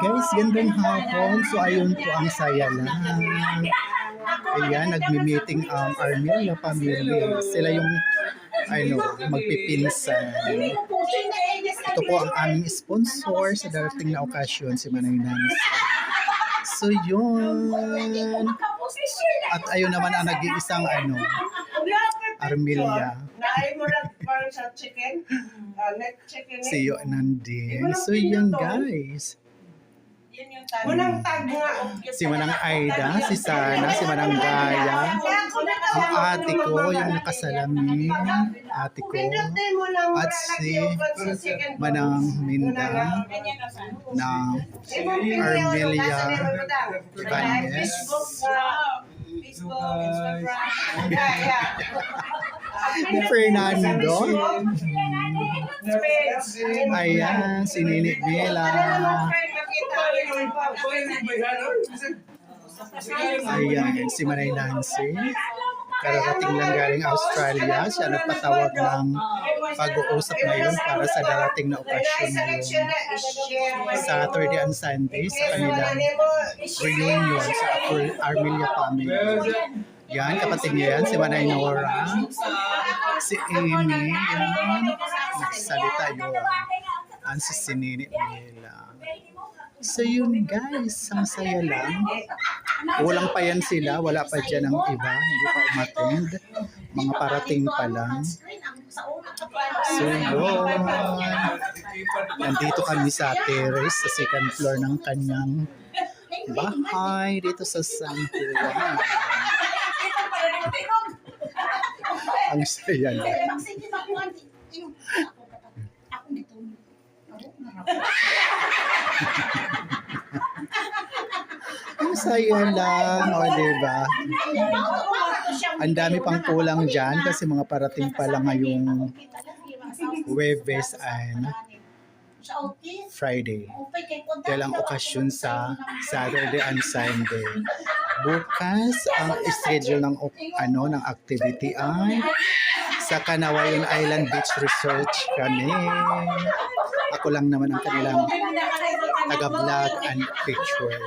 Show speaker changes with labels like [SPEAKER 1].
[SPEAKER 1] guys, gandang hapon. So ayun po ang saya lang. Ayan, nagmi-meeting ang Armelia family. Sila yung magpipinsan. Ito po ang aming sponsor sa darating na okasyon, si Manay Nancy. So yun. At ayun naman ang nag-iisang Armelia. Si Yo nandin. So yun guys. Si Manang Aida, si Sana, si Manang Gaya, ang ate ko, yung nakasalamin, ate ko, at si Manang Minda ng Armelia Ibanez. Fernando. Ayan, si Nini Mela. Ayan, si Manay Nancy. Kararating lang galing Australia. Siya nagpatawag ng pag-uusap ngayon para sa darating na okasyon ngayon. Saturday and Sunday sa kanilang reunion sa Armelia family. Yan, kapatid niya yan, si Manay Nora, si Amy, yan, nagsalita yun. Ang si Sinini nila. So yun guys, ang saya lang. Walang pa yan sila, wala pa dyan ang iba, hindi pa umattend. Mga parating pa lang. So yun, nandito kami sa terrace, sa second floor ng kanyang bahay, dito sa San Juan. Ang saya lang. Ang saya lang, o diba? Ang dami pang kulang dyan kasi mga parating pa lang ngayong Huwebes and Friday. Dahil ang okasyon sa Saturday and Sunday. Bukas ang schedule ng ng activity ay sa Kanawayan Island Beach Resort kami. Ako lang naman ang kanilang taga-vlog and picture.